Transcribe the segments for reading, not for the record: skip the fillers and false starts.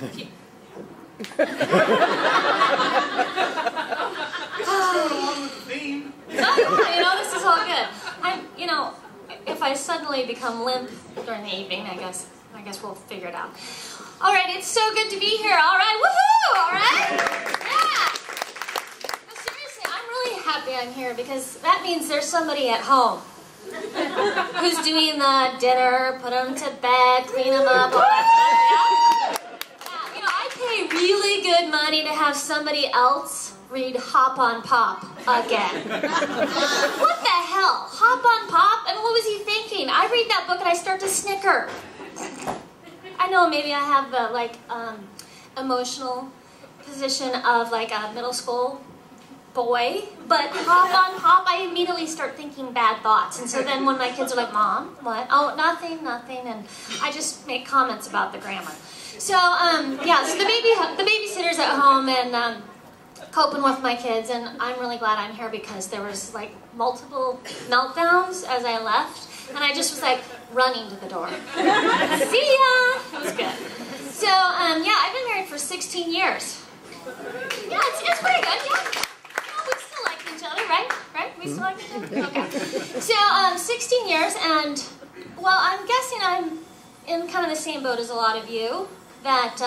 This is all good. If I suddenly become limp during the evening, I guess we'll figure it out. All right, it's so good to be here. All right, woohoo! All right, yeah. No, seriously, I'm really happy I'm here because that means there's somebody at home who's doing the dinner, put them to bed, clean them up, all that stuff. Yeah, I pay really good money to have somebody else read Hop on Pop again. What the hell? Hop on Pop? And what was he thinking? I read that book and I start to snicker. I know maybe I have the emotional position of like a middle school boy, but Hop on Pop, I immediately start thinking bad thoughts. And so then when my kids are like, Mom, what? Oh, nothing, and I just make comments about the grammar. So, yeah, so the babysitter's at home and coping with my kids, and I'm really glad I'm here because there was like multiple meltdowns as I left, and I just was like running to the door. See ya! It was good. So, yeah, I've been married for 16 years. Yeah, it's pretty good, yeah. We still like each other, right? Right? We still like each other? Okay. So, 16 years, and, well, I'm guessing I'm in kind of the same boat as a lot of you, that,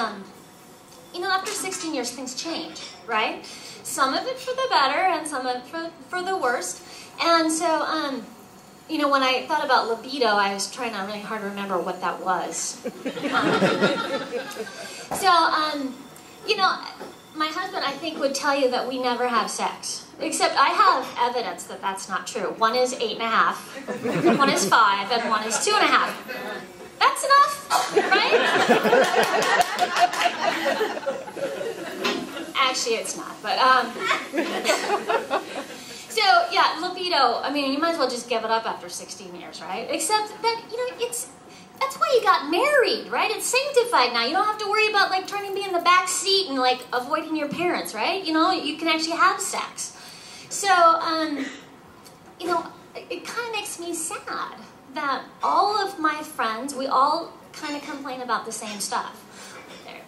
after 16 years, things change, right? Some of it for the better, and some of it for the worst. And so, when I thought about libido, I was trying to really hard to remember what that was. My husband, I think, would tell you that we never have sex. Except I have evidence that that's not true. One is 8.5, one is 5, and one is 2.5. That's enough, right? Actually, it's not, but, so, yeah, libido, I mean, you might as well just give it up after 16 years, right? Except that, that's why you got married, right? It's sanctified now. You don't have to worry about, like, trying to be in the back seat and, like, avoiding your parents, right? You can actually have sex. So, it kind of makes me sad that all of my friends, we all kind of complain about the same stuff.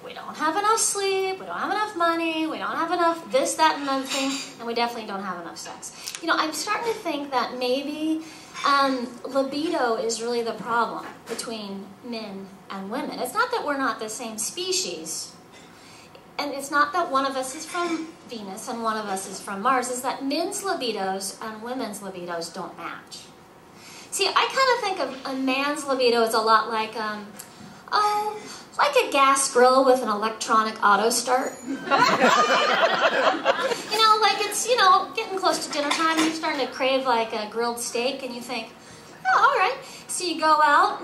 We don't have enough sleep, we don't have enough money, we don't have enough this, that, and another thing, and we definitely don't have enough sex. I'm starting to think that maybe libido is really the problem between men and women. It's not that we're not the same species, and it's not that one of us is from Venus and one of us is from Mars. It's that men's libidos and women's libidos don't match. See, I kind of think of a man's libido as a lot like, like a gas grill with an electronic auto start. Like it's, getting close to dinner time, you're starting to crave like a grilled steak, and you think, oh, all right. So you go out,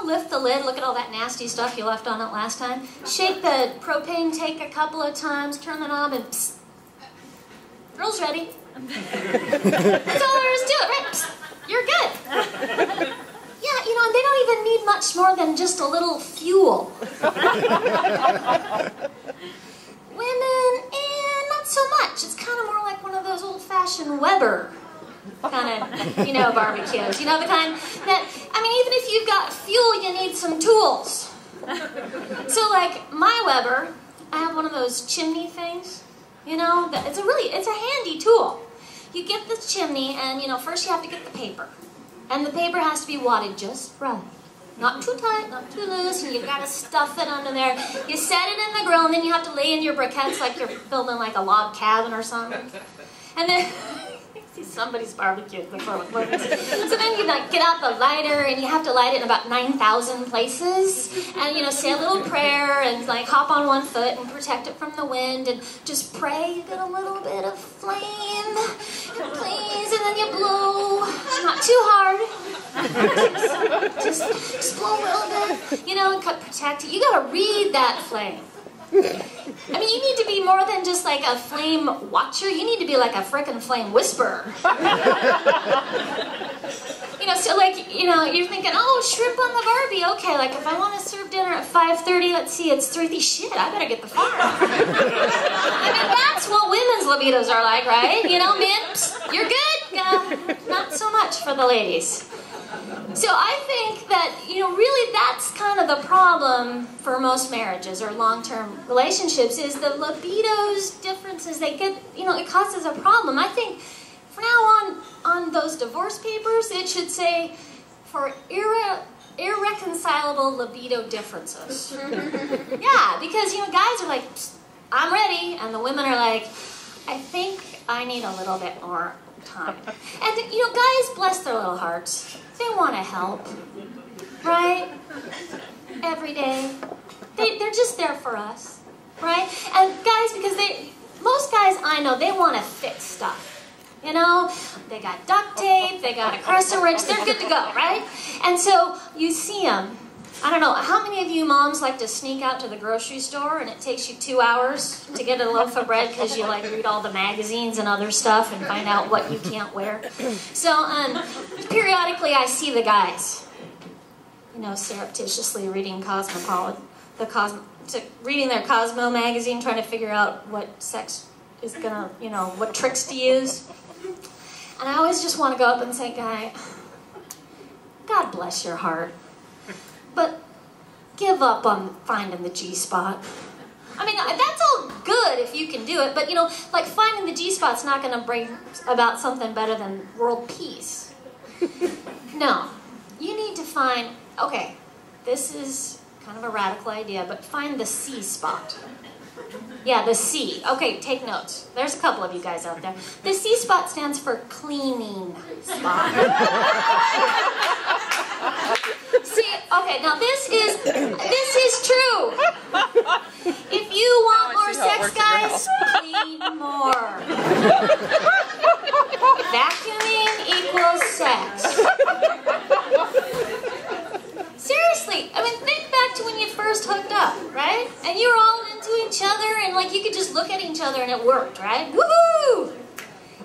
lift the lid, look at all that nasty stuff you left on it last time, shake the propane tank a couple of times, turn the knob, and psst, grill's ready. That's all there is to it, right? Psst, you're good. Yeah, and they don't even need much more than just a little fuel. Women, not so much. It's kind of more like one of those old-fashioned Weber kind of, barbecues. The kind that, even if you've got fuel, you need some tools. So, like, my Weber, I have one of those chimney things, it's a handy tool. You get the chimney, and, first you have to get the paper. And the paper has to be wadded just right. Not too tight, not too loose, and you've got to stuff it under there. You set it in the grill, and then you have to lay in your briquettes like you're building like a log cabin or something. And then, see somebody's barbecued before. So then you get out the lighter, and you have to light it in about 9,000 places. And, say a little prayer, and like hop on one foot and protect it from the wind, and just pray you get a little bit of flame, and please, and then you blow. Not too hard. Just blow a little bit, and protect it. You gotta read that flame. You need to be more than just like a flame watcher. You need to be like a frickin' flame whisperer. So like, you're thinking, oh, shrimp on the Barbie. Okay, like if I want to serve dinner at 5:30, let's see, it's 3:30. Shit, I better get the fire. That's what women's libidos are like, right? Men, psst, you're good. Not so much for the ladies. So I think that, really that's kind of the problem for most marriages or long-term relationships is the libido's differences. They get, it causes a problem. I think from now on those divorce papers, it should say for irreconcilable libido differences. Yeah, because, guys are like, I'm ready, and the women are like, I think I need a little bit more time. And, guys, bless their little hearts. They want to help, right? Every day. They're just there for us, right? And guys, because most guys I know, they want to fix stuff. They got duct tape, they got a crescent wrench, they're good to go, right? And so you see them. I don't know, how many of you moms like to sneak out to the grocery store and it takes you 2 hours to get a loaf of bread because you read all the magazines and other stuff and find out what you can't wear? So periodically I see the guys, surreptitiously reading reading their Cosmo magazine, trying to figure out what sex is gonna, what tricks to use. And I always just want to go up and say, guy, God bless your heart, but give up on finding the G-spot. I mean, that's all good if you can do it, but finding the G-spot's not going to bring about something better than world peace. No, you need to find, okay, this is kind of a radical idea, but find the C-spot. Yeah, the C. Okay, take notes. There's a couple of you guys out there. The C spot stands for cleaning spot. See, okay, now this is true. If you want more sex, guys, clean more. Vacuuming equals sex. Seriously, I mean, think back to when you first hooked up, right? And you were all into each other, and you could just look at each other and it worked, right? Woohoo!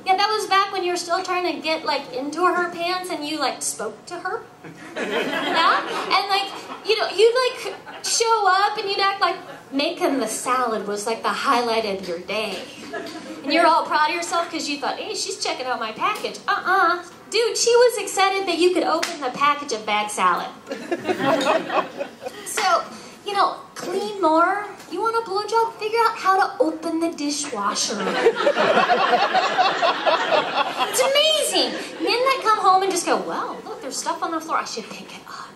Yeah, that was back when you were still trying to get into her pants and you spoke to her. Yeah? And you'd show up and you'd act like making the salad was the highlight of your day. And you're all proud of yourself because you thought, hey, she's checking out my package. Dude, she was excited that you could open the package of bag salad. So, clean more. You want a blowjob? Figure out how to open the dishwasher. It's amazing. Men that come home and just go, well, look, there's stuff on the floor. I should pick it up.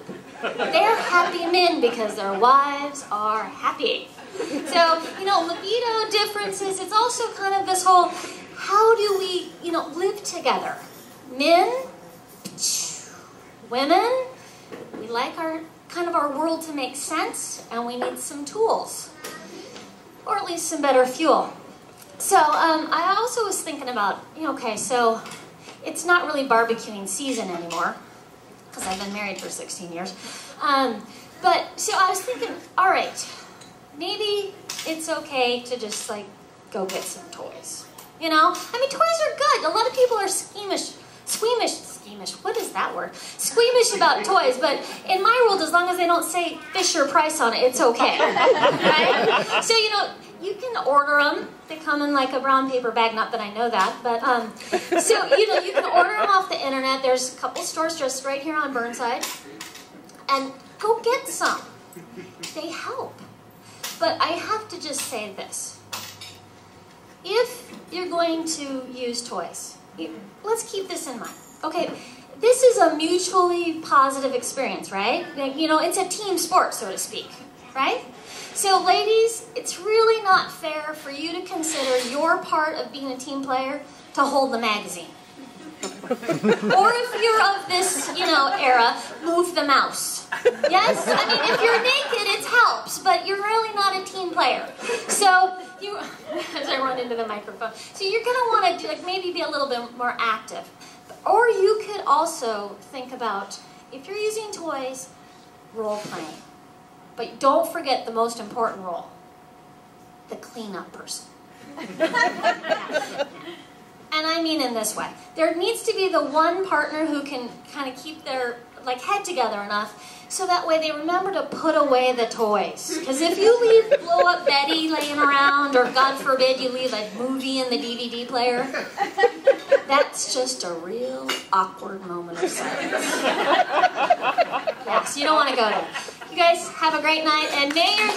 They're happy men because their wives are happy. So, libido differences, it's also kind of this whole, how do we, live together? Men, women, we like our world to make sense, and we need some tools, or at least some better fuel. So I also was thinking about, okay, so it's not really barbecuing season anymore, because I've been married for 16 years. But so I was thinking, all right, maybe it's okay to just go get some toys. I mean, toys are good. A lot of people are squeamish, what is that word? Squeamish about toys, but in my world, as long as they don't say Fisher Price on it, it's okay, right? So, you can order them. They come in a brown paper bag, not that I know that, but, so, you can order them off the internet. There's a couple stores just right here on Burnside, and go get some. They help. But I have to just say this. If you're going to use toys, let's keep this in mind. Okay, this is a mutually positive experience, right? It's a team sport, so to speak, right? So ladies, it's really not fair for you to consider your part of being a team player to hold the magazine. Or if you're of this, era, move the mouse. Yes? I mean, if you're naked, it helps, but you're really not a team player. So, as I run into the microphone. So you're going to want to maybe be a little bit more active. Or you could also think about, if you're using toys, role-playing. But don't forget the most important role, the cleanup person. And I mean in this way. There needs to be the one partner who can kind of keep their head together enough so that way they remember to put away the toys. Because if you leave Blow Up Betty laying around, or God forbid you leave a movie in the DVD player, that's just a real awkward moment of silence. Yeah, so you don't want to go there. You guys have a great night, and may your